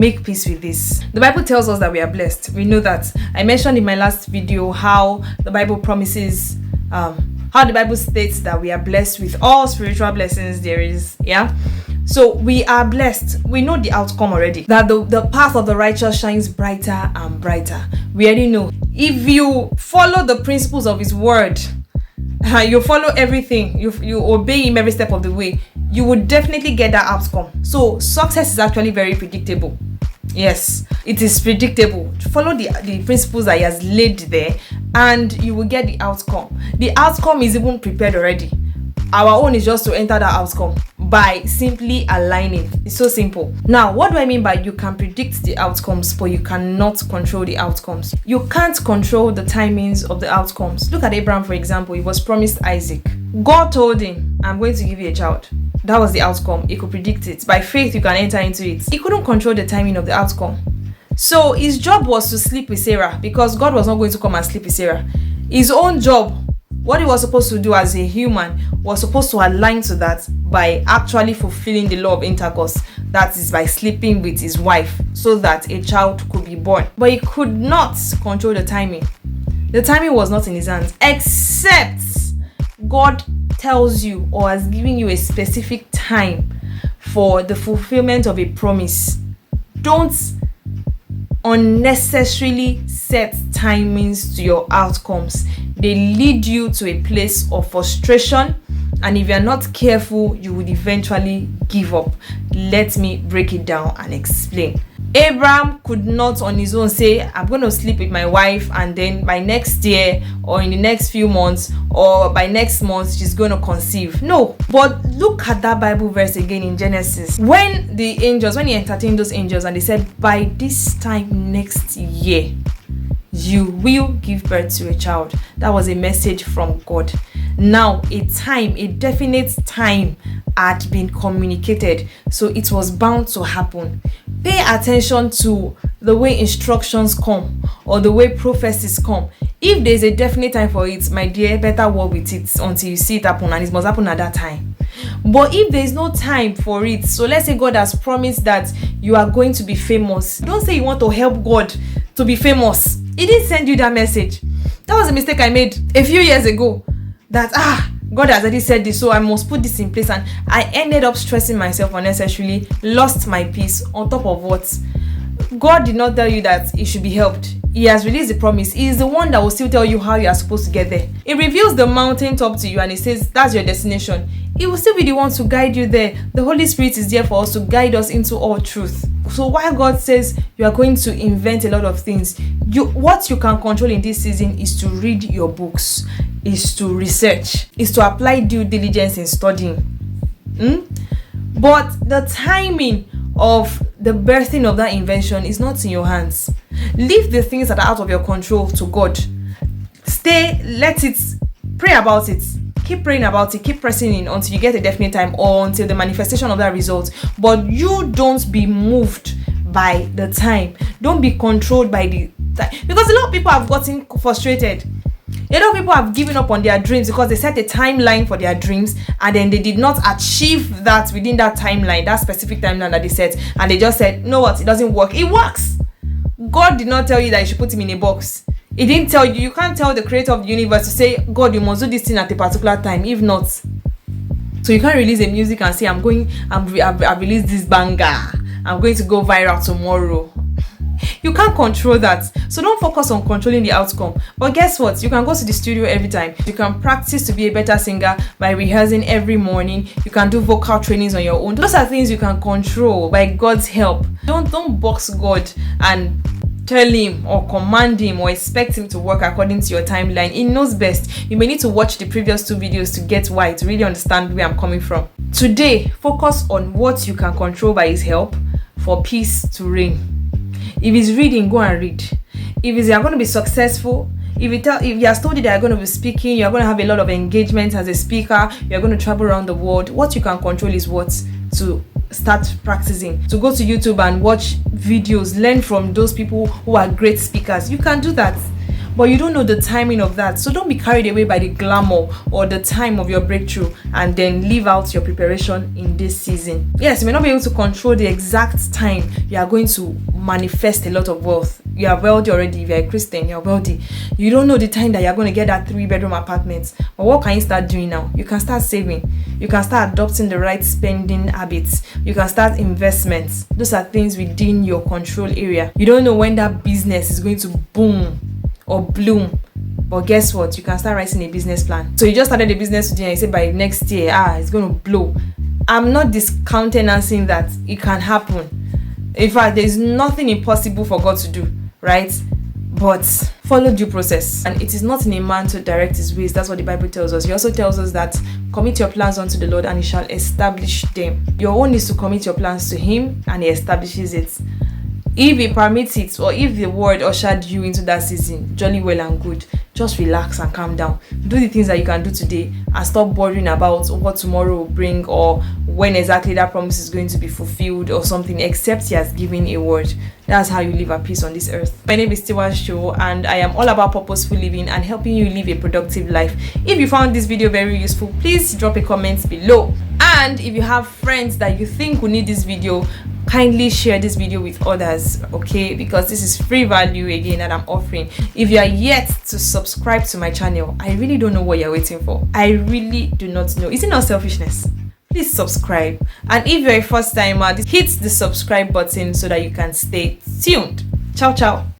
Make peace with this. The Bible tells us that we are blessed. We know that. I mentioned in my last video how the Bible promises, how the Bible states that we are blessed with all spiritual blessings there is. Yeah. So we are blessed. We know the outcome already. That the path of the righteous shines brighter and brighter. We already know. If you follow the principles of His word, you follow everything, you obey Him every step of the way, you would definitely get that outcome. So success is actually very predictable. Yes, it is predictable. Follow the principles that He has laid there and you will get the outcome. The outcome is even prepared already. Our own is just to enter that outcome by simply aligning. It's so simple. Now, what do I mean by you can predict the outcomes, but you cannot control the outcomes? You can't control the timings of the outcomes. Look at Abraham, for example. He was promised Isaac. God told him, I'm going to give you a child. That was the outcome. He could predict it. By faith, you can enter into it. He couldn't control the timing of the outcome. So his job was to sleep with Sarah because God was not going to come and sleep with Sarah. His own job, what he was supposed to do as a human, was supposed to align to that by actually fulfilling the law of intercourse. That is by sleeping with his wife so that a child could be born. But he could not control the timing. The timing was not in his hands, except God tells you or has given you a specific time for the fulfillment of a promise. Don't unnecessarily set timings to your outcomes. They lead you to a place of frustration, and if you're not careful, you would eventually give up. Let me break it down and explain. Abraham could not on his own say, I'm going to sleep with my wife and then by next year or in the next few months or by next month she's going to conceive. No, but look at that Bible verse again in Genesis. When he entertained those angels and they said, by this time next year, you will give birth to a child. That was a message from God. Now, a definite time had been communicated, so it was bound to happen. Pay attention to the way instructions come or the way prophecies come. If there's a definite time for it, my dear, better work with it until you see it happen, and it must happen at that time. But if there's no time for it, so let's say God has promised that you are going to be famous. Don't say you want to help God to be famous. He didn't send you that message. That was a mistake I made a few years ago. That God has already said this, so I must put this in place, and I ended up stressing myself unnecessarily, lost my peace. On top of what, God did not tell you that it should be helped. He has released the promise. He is the one that will still tell you how you are supposed to get there. He reveals the mountaintop to you and he says that's your destination. He will still be the one to guide you there. The Holy Spirit is there for us to guide us into all truth. So while God says you are going to invent a lot of things, what you can control in this season is to read your books, is to research, is to apply due diligence in studying. But the timing of the birthing of that invention is not in your hands. Leave the things that are out of your control to God. Pray about it. Keep praying about it, keep pressing in until you get a definite time or until the manifestation of that result. But you don't be moved by the time. Don't be controlled by the time. Because a lot of people have gotten frustrated. A lot of people have given up on their dreams because they set a timeline for their dreams and then they did not achieve that within that timeline, that specific timeline that they set. And they just said, you know what, it doesn't work. It works. God did not tell you that you should put him in a box. He didn't tell you. You can't tell the creator of the universe to say, God, you must do this thing at a particular time. If not, so you can't release a music and say, I've released this banger. I'm going to go viral tomorrow. You can't control that. So don't focus on controlling the outcome. But guess what? You can go to the studio every time. You can practice to be a better singer by rehearsing every morning. You can do vocal trainings on your own. Those are things you can control by God's help. Don't box God and tell him or command him or expect him to work according to your timeline. He knows best. You may need to watch the previous 2 videos to get why, to really understand where I'm coming from. Today, focus on what you can control by his help for peace to reign. If it's reading, go and read. If it's you're going to be successful, if you are told that you're going to be speaking, you're going to have a lot of engagement as a speaker, you're going to travel around the world, what you can control is what to start practicing. To go to YouTube and watch videos, learn from those people who are great speakers. You can do that. but you don't know the timing of that. So don't be carried away by the glamour or the time of your breakthrough and then leave out your preparation in this season. Yes, you may not be able to control the exact time you are going to manifest a lot of wealth. You are wealthy already. If you're a Christian, you're wealthy. You don't know the time that you're going to get that 3-bedroom apartment. But what can you start doing now? You can start saving. You can start adopting the right spending habits. You can start investments. Those are things within your control area. You don't know when that business is going to boom or bloom. But guess what? You can start writing a business plan. So you just started a business today and you say by next year, it's going to blow. I'm not discounting and saying that it can happen. In fact, there's nothing impossible for God to do, right? But follow due process. And it is not in a man to direct his ways. That's what the Bible tells us. He also tells us that commit your plans unto the Lord and he shall establish them. Your own is to commit your plans to him and he establishes it. If he permits it, or if the word ushered you into that season, jolly well and good. Just relax and calm down. Do the things that you can do today and stop worrying about what tomorrow will bring or when exactly that promise is going to be fulfilled or something, except he has given a word. That's how you live at peace on this earth. My name is Tiwa Show and I am all about purposeful living and helping you live a productive life. If you found this video very useful, please drop a comment below. And if you have friends that you think will need this video, kindly share this video with others, okay? Because this is free value again that I'm offering. If you are yet to subscribe to my channel, I really don't know what you're waiting for. I really do not know. Is it not selfishness? Please subscribe. And if you're a first timer, hit the subscribe button so that you can stay tuned. Ciao, ciao.